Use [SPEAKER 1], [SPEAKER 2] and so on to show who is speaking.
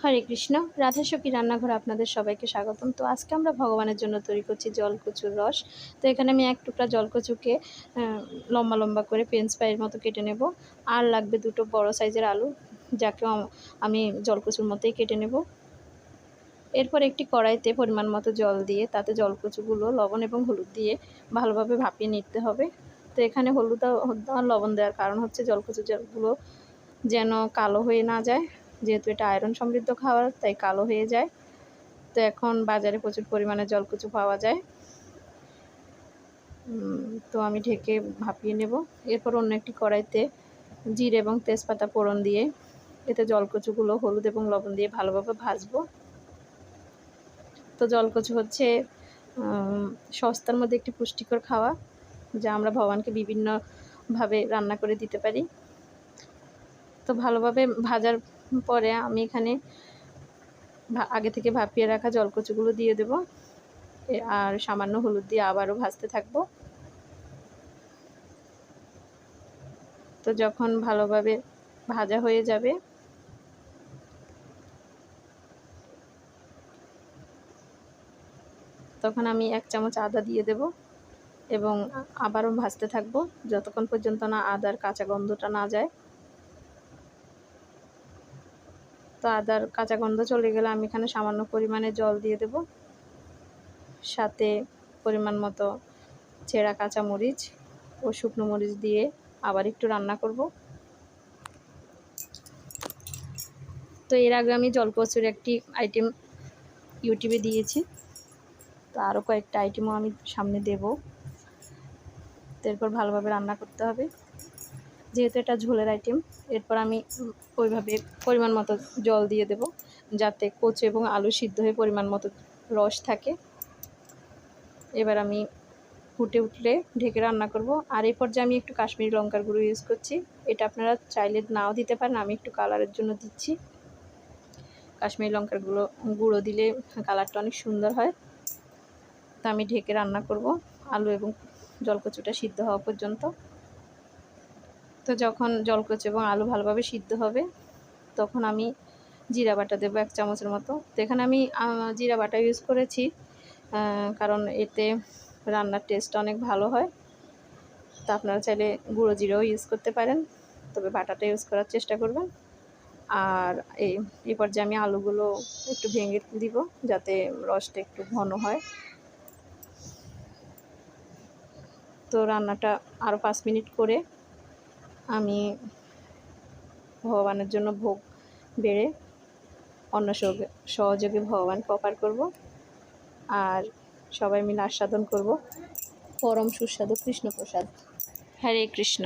[SPEAKER 1] হরে কৃষ্ণ। রাধাসখী রান্নাঘরে আপনাদের সবাইকে স্বাগতম। তো আজকে আমরা ভগবানের জন্য তৈরি করছি জলকচুর রস। তো এখানে আমি এক টুকরা জলকচুকে লম্বা লম্বা করে ফ্রেঞ্চ ফ্রাইয়ের মতো কেটে নেব। আর লাগবে দুটো বড় সাইজের আলু, যাকে আমি জলকচুর মতোই কেটে নেব। এরপর একটি কড়াইতে পরিমাণ মতো জল দিয়ে তাতে জলকচুগুলো লবণ এবং হলুদ দিয়ে ভালোভাবে ভাপিয়ে নিতে হবে। তো এখানে হলুদ আর লবণ দেওয়ার কারণ হচ্ছে জলকচুগুলো যেন কালো হয়ে না যায়, যেহেতু এটা আয়রন সমৃদ্ধ খাবার, তাই কালো হয়ে যায়। তো এখন বাজারে প্রচুর পরিমাণে জলকচু পাওয়া যায়। তো আমি ঢেকে ভাপিয়ে নেব। এরপর অন্য একটি কড়াইতে জিরে এবং তেজপাতা ফোড়ন দিয়ে এতে জলকচুগুলো হলুদ এবং লবণ দিয়ে ভালোভাবে ভাজবো। তো জলকচু হচ্ছে সস্তার মধ্যে একটি পুষ্টিকর খাওয়া, যা আমরা ভগবানকে বিভিন্নভাবে রান্না করে দিতে পারি। তো ভালোভাবে ভাজার পরে আমি এখানে আগে থেকে ভাপিয়ে রাখা জলকচুগুলো দিয়ে দেব, আর সামান্য হলুদ দিয়ে আবারও ভাজতে থাকবো। তো যখন ভালোভাবে ভাজা হয়ে যাবে তখন আমি 1 চামচ আদা দিয়ে দেব এবং আবারও ভাজতে থাকবো যতক্ষণ পর্যন্ত না আদার কাঁচা গন্ধটা না যায়। তো আদার কাঁচা গন্ধ চলে গেলে আমি এখানে সামান্য পরিমাণে জল দিয়ে দেব, সাথে পরিমাণ মতো ছেঁড়া কাঁচামরিচ ও শুকনো মরিচ দিয়ে আবার একটু রান্না করব। তো এর আগে আমি জলকচুর একটি আইটেম ইউটিউবে দিয়েছি, তো আরও কয়েকটা আইটেমও আমি সামনে দেব। এরপর ভালোভাবে রান্না করতে হবে, যেহেতু এটা ঝোলের আইটেম। এরপর আমি ওইভাবে পরিমাণ মতো জল দিয়ে দেব, যাতে কচু এবং আলু সিদ্ধ হয়ে পরিমাণ মতো রস থাকে। এবার আমি ফুটে উঠলে ঢেকে রান্না করব। আর এই পর্যায়ে আমি একটু কাশ্মীরি লঙ্কার গুঁড়ো ইউজ করছি। এটা আপনারা চাইলে নাও দিতে পারেন, আমি একটু কালারের জন্য দিচ্ছি। কাশ্মীরি লঙ্কার গুঁড়ো দিলে কালারটা অনেক সুন্দর হয়। তো আমি ঢেকে রান্না করব আলু এবং জলকচুটা সিদ্ধ হওয়া পর্যন্ত। তো যখন জলকচু এবং আলু ভালোভাবে সিদ্ধ হবে তখন আমি জিরা বাটা দেবো 1 চামচের মতো। তো এখানে আমি জিরা বাটা ইউজ করেছি, কারণ এতে রান্নার টেস্ট অনেক ভালো হয়। তো আপনারা চাইলে গুঁড়ো জিরাও ইউজ করতে পারেন, তবে বাটাটা ইউজ করার চেষ্টা করবেন। আর এই পর্যায়ে আমি আলুগুলো একটু ভেঙে দিব, যাতে রসটা একটু ঘন হয়। তো রান্নাটা আরও 5 মিনিট করে আমি ভগবানের জন্য ভোগ বেড়ে অন্য সহযোগে ভগবানকে অর্পণ করব, আর সবাই মিলে আস্বাদন করব পরম সুস্বাদু কৃষ্ণপ্রসাদ। হরে কৃষ্ণ।